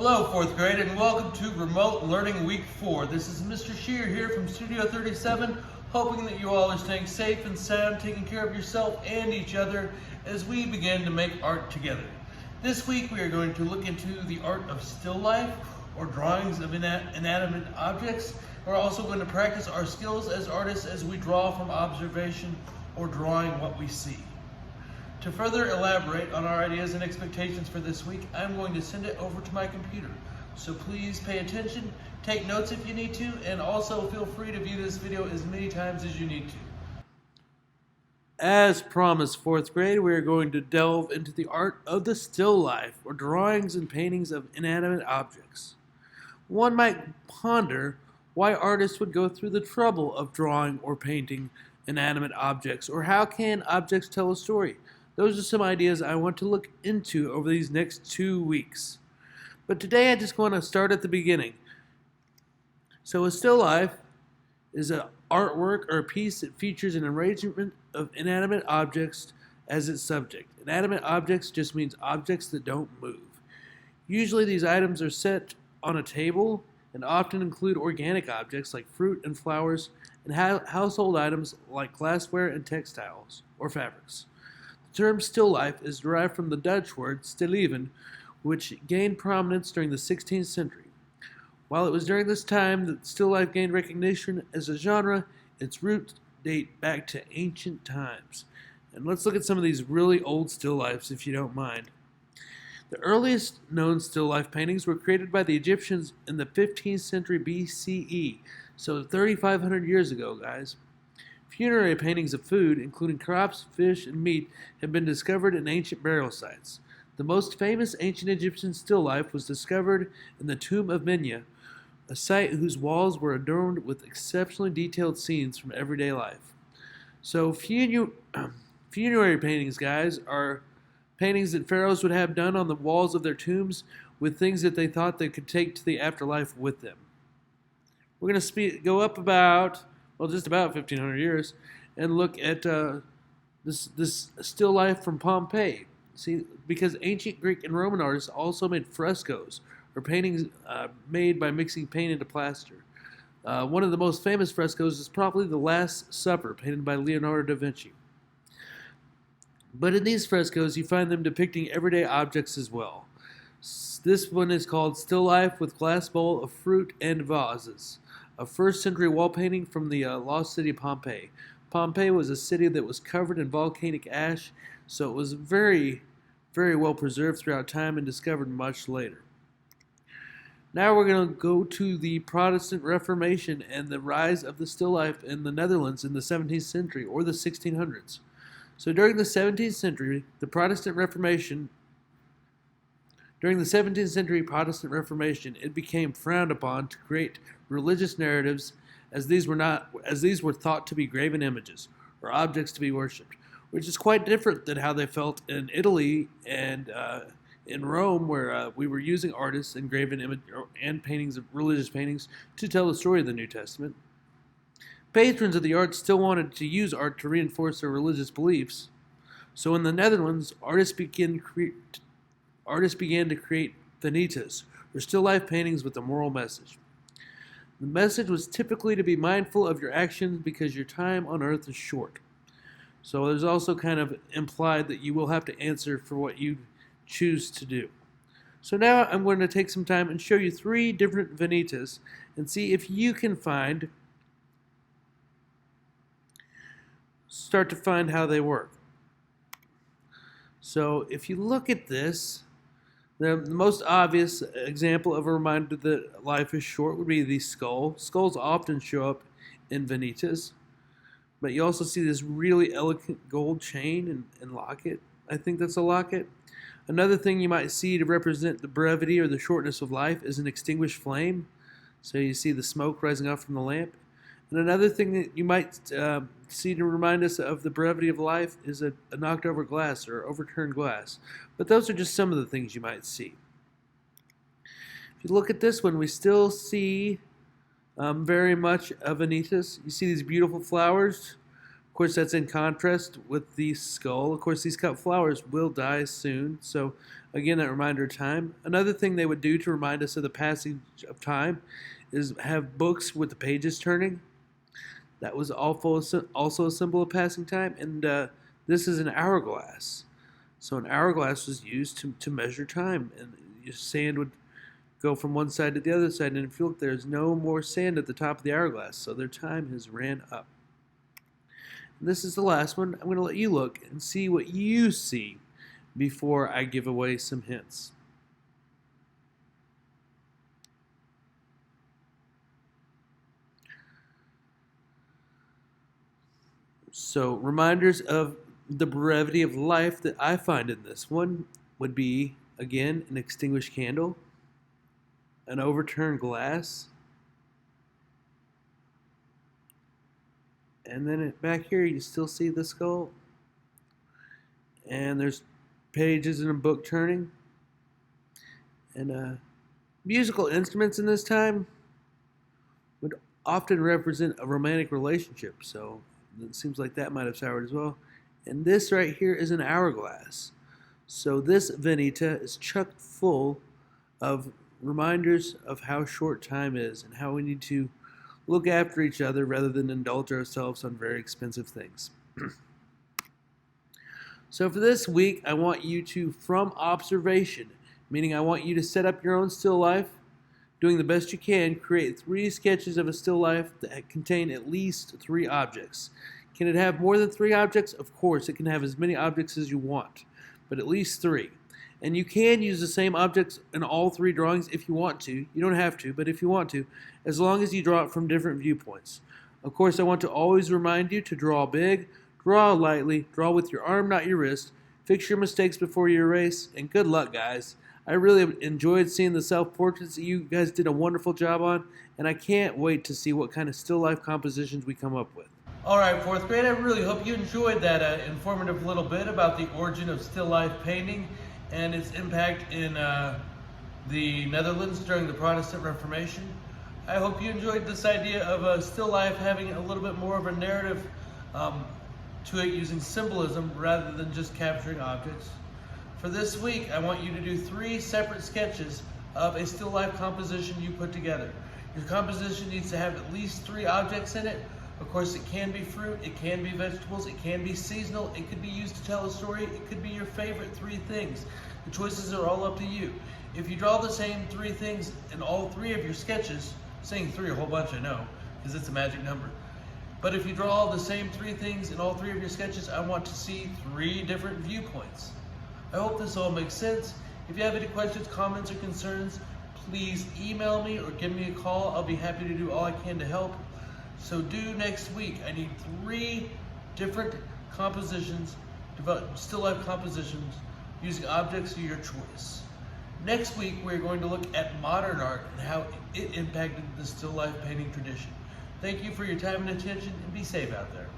Hello, 4th grade, and welcome to Remote Learning Week 4. This is Mr. Shear here from Studio 37, hoping that you all are staying safe and sound, taking care of yourself and each other as we begin to make art together. This week we are going to look into the art of still life, or drawings of inanimate objects. We're also going to practice our skills as artists as we draw from observation or drawing what we see. To further elaborate on our ideas and expectations for this week, I'm going to send it over to my computer. So please pay attention, take notes if you need to, and also feel free to view this video as many times as you need to. As promised, 4th grade, we are going to delve into the art of the still life, or drawings and paintings of inanimate objects. One might ponder why artists would go through the trouble of drawing or painting inanimate objects, or how can objects tell a story? Those are some ideas I want to look into over these next 2 weeks. But today I just want to start at the beginning. So a still life is an artwork or a piece that features an arrangement of inanimate objects as its subject. Inanimate objects just means objects that don't move. Usually these items are set on a table and often include organic objects like fruit and flowers and household items like glassware and textiles or fabrics. The term still life is derived from the Dutch word stilleven, which gained prominence during the 16th century. While it was during this time that still life gained recognition as a genre, its roots date back to ancient times. And let's look at some of these really old still lifes if you don't mind. The earliest known still life paintings were created by the Egyptians in the 15th century BCE, so 3,500 years ago, guys. Funerary paintings of food, including crops, fish, and meat, have been discovered in ancient burial sites. The most famous ancient Egyptian still life was discovered in the tomb of Menya, a site whose walls were adorned with exceptionally detailed scenes from everyday life. So funerary paintings, guys, are paintings that pharaohs would have done on the walls of their tombs with things that they thought they could take to the afterlife with them. We're going to go up just about 1,500 years, and look at this still life from Pompeii. See, because ancient Greek and Roman artists also made frescoes, or paintings made by mixing paint into plaster. One of the most famous frescoes is probably The Last Supper, painted by Leonardo da Vinci. But in these frescoes, you find them depicting everyday objects as well. This one is called Still Life with Glass Bowl of Fruit and Vases, a 1st century wall painting from the lost city of Pompeii. Pompeii was a city that was covered in volcanic ash, so it was very, very well preserved throughout time and discovered much later. Now we're going to go to the Protestant Reformation and the rise of the still life in the Netherlands in the 17th century or the 1600s. So during the 17th century, Protestant Reformation, it became frowned upon to create religious narratives as these were thought to be graven images or objects to be worshipped, which is quite different than how they felt in Italy and in Rome, where we were using artists and graven and paintings of religious paintings to tell the story of the New Testament. Patrons of the arts still wanted to use art to reinforce their religious beliefs. So in the Netherlands, artists began to create vanitas, or still life paintings with a moral message. The message was typically to be mindful of your actions because your time on earth is short. So there's also kind of implied that you will have to answer for what you choose to do. So now I'm going to take some time and show you 3 different vanitas and see if you can start to find how they work. So if you look at this, the most obvious example of a reminder that life is short would be the skull. Skulls often show up in vanitas, but you also see this really elegant gold chain and locket. I think that's a locket. Another thing you might see to represent the brevity or the shortness of life is an extinguished flame. So you see the smoke rising up from the lamp. And another thing that you might see to remind us of the brevity of life is a knocked over glass or overturned glass. But those are just some of the things you might see. If you look at this one, we still see very much of vanitas. You see these beautiful flowers Of course, that's in contrast with the skull. Of course, these cut flowers will die soon. So, again, that reminder of time. Another thing they would do to remind us of the passage of time is have books with the pages turning. That was also a symbol of passing time. And this is an hourglass. So, an hourglass was used to measure time. And your sand would go from one side to the other side. And if you look, there's no more sand at the top of the hourglass. So, their time has ran up. This is the last one. I'm going to let you look and see what you see before I give away some hints. So, reminders of the brevity of life that I find in this one would be, again, an extinguished candle, an overturned glass, and then back here you still see the skull, and there's pages in a book turning, and musical instruments in this time would often represent a romantic relationship, so it seems like that might have soured as well. And this right here is an hourglass, so this Venita is chock full of reminders of how short time is and how we need to look after each other rather than indulge ourselves on very expensive things. So for this week, I want you to, from observation, meaning I want you to set up your own still life, doing the best you can, create 3 sketches of a still life that contain at least 3 objects. Can it have more than 3 objects? Of course, it can have as many objects as you want, but at least 3. And you can use the same objects in all 3 drawings if you want to. You don't have to, but if you want to, as long as you draw it from different viewpoints. Of course, I want to always remind you to draw big, draw lightly, draw with your arm, not your wrist, fix your mistakes before you erase, and good luck, guys. I really enjoyed seeing the self-portraits that you guys did a wonderful job on, and I can't wait to see what kind of still life compositions we come up with. Alright, 4th grade, I really hope you enjoyed that informative little bit about the origin of still life painting and its impact in the Netherlands during the Protestant Reformation. I hope you enjoyed this idea of still life having a little bit more of a narrative to it, using symbolism rather than just capturing objects. For this week, I want you to do 3 separate sketches of a still life composition you put together. Your composition needs to have at least 3 objects in it. Of course, it can be fruit, it can be vegetables, it can be seasonal, it could be used to tell a story, it could be your favorite 3 things. The choices are all up to you. If you draw the same 3 things in all 3 of your sketches, saying 3 a whole bunch, I know, because it's a magic number. But if you draw the same 3 things in all 3 of your sketches, I want to see 3 different viewpoints. I hope this all makes sense. If you have any questions, comments, or concerns, please email me or give me a call. I'll be happy to do all I can to help. So due next week, I need 3 different compositions, still life compositions, using objects of your choice. Next week, we're going to look at modern art and how it impacted the still life painting tradition. Thank you for your time and attention, and be safe out there.